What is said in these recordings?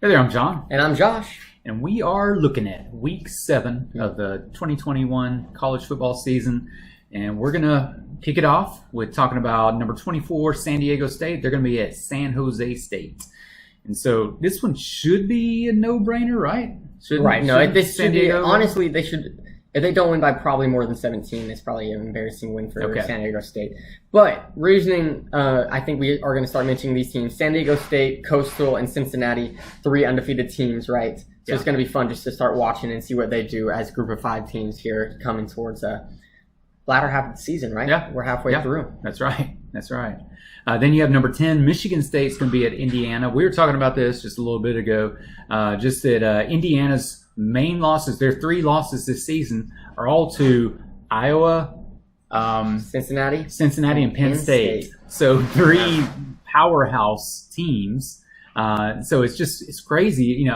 Hey there, I'm John. And I'm Josh. And we are looking at Week 7 of the 2021 college football season. And we're going to kick it off with talking about number 24, San Diego State. They're going to be at San Jose State. And so this one should be a no-brainer, right? This should be, honestly, they should, if they don't win by probably more than 17, it's probably an embarrassing win for San Diego State. But reasoning, I think we are going to start mentioning these teams. San Diego State, Coastal, and Cincinnati, 3 undefeated teams, right? So it's going to be fun just to start watching and see what they do as group of 5 teams here coming towards the latter half of the season, right? Yeah. We're halfway through. That's right. Then you have number 10, Michigan State's going to be at Indiana. We were talking about this just a little bit ago, just that Indiana's main losses, their 3 losses this season, are all to Iowa, Cincinnati, and Penn State. So 3 powerhouse teams. So it's crazy,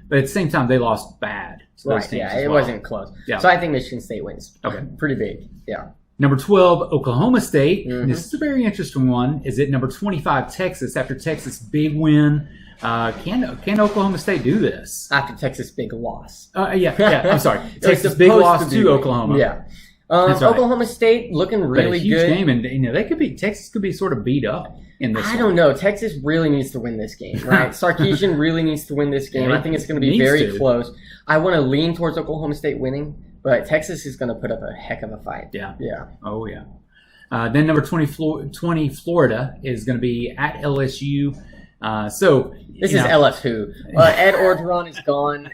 but at the same time, they lost bad to those teams. It wasn't close. Yeah. So I think Michigan State wins. Okay. Pretty big. Yeah. Number 12, Oklahoma State. Mm-hmm. This is a very interesting one. Is it number 25, Texas? After Texas' big win, can Oklahoma State do this? After Texas' big loss. I'm sorry. Texas' big loss to Oklahoma. Yeah. That's right. Oklahoma State looking really huge good. Game, and Texas could be sort of beat up in this. I don't know. Texas really needs to win this game, right? Sarkisian really needs to win this game. I think it's going to be very close. I want to lean towards Oklahoma State winning, but Texas is going to put up a heck of a fight. Yeah. Yeah. Oh, yeah. Then number 20, Florida is going to be at LSU. This is LSU. Ed Orgeron is gone.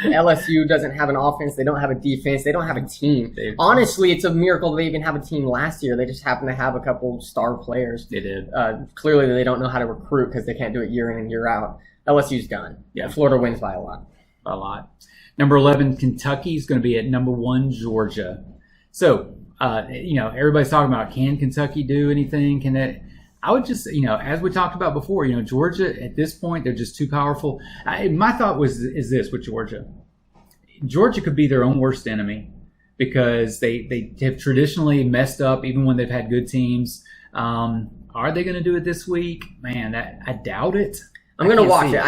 LSU doesn't have an offense. They don't have a defense. They don't have a team. Honestly, it's a miracle they even have a team last year. They just happen to have a couple star players. They did. Clearly, they don't know how to recruit because they can't do it year in and year out. LSU's done. Yeah. Florida wins by a lot. A lot. Number 11, Kentucky is going to be at number 1, Georgia. So, everybody's talking about, can Kentucky do anything? Can that? I would just, as we talked about before, Georgia at this point, they're just too powerful. My thought is this with Georgia. Georgia could be their own worst enemy because they have traditionally messed up even when they've had good teams. Are they going to do it this week? Man, I doubt it. I'm going to watch it.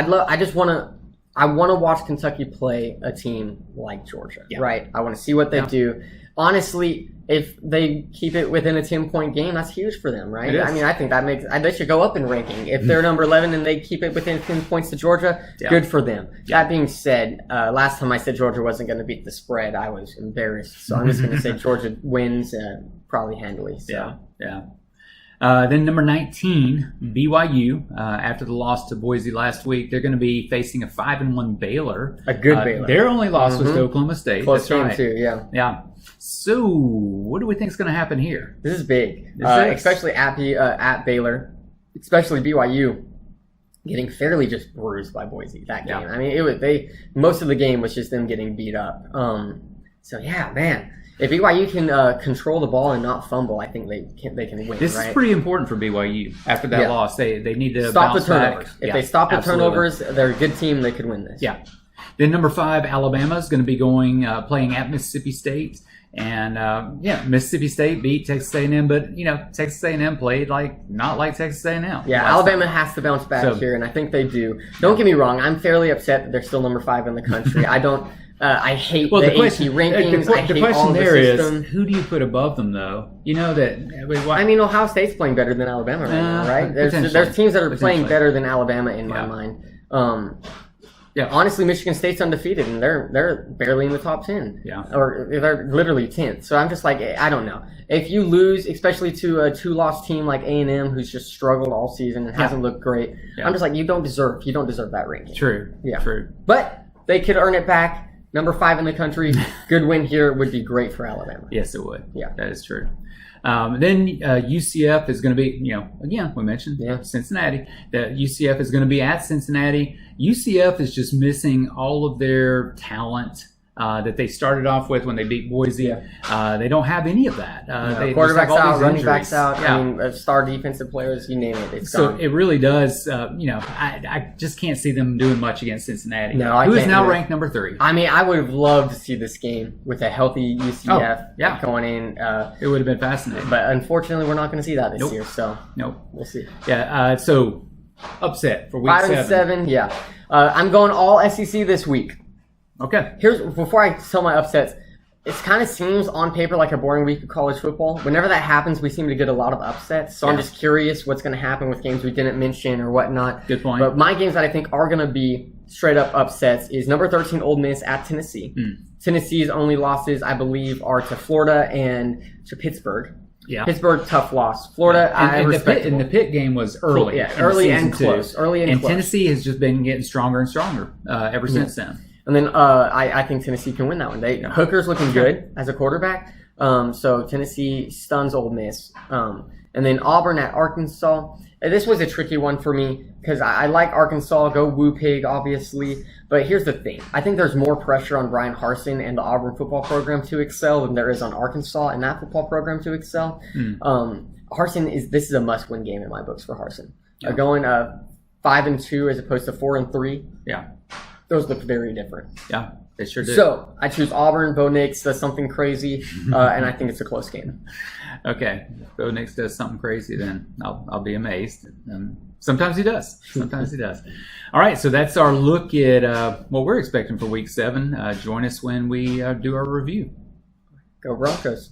I want to watch Kentucky play a team like Georgia, right? I want to see what they do. Honestly, if they keep it within a 10-point game, that's huge for them, right? I think they should go up in ranking. If they're number 11 and they keep it within 10 points to Georgia, good for them. That being said, last time I said Georgia wasn't going to beat the spread, I was embarrassed. So I'm just going to say Georgia wins probably handily. So. Yeah. Then number 19, BYU. After the loss to Boise last week, they're going to be facing a 5-1 Baylor. A good Baylor. Their only loss was to Oklahoma State. Close game too, yeah. Yeah. So, what do we think is going to happen here? This is big, especially at Baylor, especially BYU getting fairly just bruised by Boise that game. Yeah. Most of the game was just them getting beat up. If BYU can control the ball and not fumble, I think they can win. This is pretty important for BYU. After that loss, they need to stop the back. turnovers. If they stop the turnovers, they're a good team. They could win this. Yeah. Then number 5, Alabama is going to be playing at Mississippi State. And Mississippi State beat Texas A&M, but Texas A&M played not like Texas A&M. Yeah, Alabama has to bounce back here, and I think they do. Don't get me wrong; I'm fairly upset that they're still number 5 in the country. I don't. I hate the AP rankings. The question there is, who do you put above them, though? Ohio State's playing better than Alabama right now, right? There's teams that are playing better than Alabama in my mind. Honestly, Michigan State's undefeated, and they're barely in the top 10. Yeah. Or they're literally 10th. So I'm just like, I don't know. If you lose, especially to a 2-loss team like A&M, who's just struggled all season and hasn't looked great, I'm just like, you don't deserve that ranking. True. Yeah. True. But they could earn it back. Number 5 in the country. Good win here would be great for Alabama. Yes, it would. Yeah. That is true. Then UCF is going to be, again, we mentioned Cincinnati. UCF is going to be at Cincinnati. UCF is just missing all of their talent that they started off with when they beat Boise. They don't have any of that. Quarterbacks out, running backs out. Star defensive players, you name it. It's gone. It really does. I just can't see them doing much against Cincinnati. No, who is now ranked number 3. I would have loved to see this game with a healthy UCF going in. It would have been fascinating. But unfortunately, we're not going to see that this year. So nope, we'll see. Yeah. So upset for week 5 and 7, yeah. I'm going all SEC this week. Okay. Before I tell my upsets, it kind of seems on paper like a boring week of college football. Whenever that happens, we seem to get a lot of upsets. So I'm just curious what's going to happen with games we didn't mention or whatnot. Good point. But my games that I think are going to be straight up upsets is number 13 Ole Miss at Tennessee. Tennessee's only losses, I believe, are to Florida and to Pittsburgh. Yeah. Pittsburgh, tough loss. Florida, and the Pitt game was early. Yeah, early and close. And Tennessee has just been getting stronger and stronger ever since then. And then I think Tennessee can win that one. Hooker's looking good as a quarterback. So Tennessee stuns Ole Miss. And then Auburn at Arkansas. This was a tricky one for me because I like Arkansas. Go Woo Pig, obviously. But here's the thing. I think there's more pressure on Brian Harsin and the Auburn football program to excel than there is on Arkansas and that football program to excel. This is a must-win game in my books for Harsin. Going 5-2 as opposed to 4-3. Yeah. Those look very different. Yeah, they sure do. So I choose Auburn. Bo Nix does something crazy, and I think it's a close game. Okay, if Bo Nix does something crazy, then I'll be amazed. Sometimes he does. Sometimes he does. All right, so that's our look at what we're expecting for Week 7. Join us when we do our review. Go Broncos.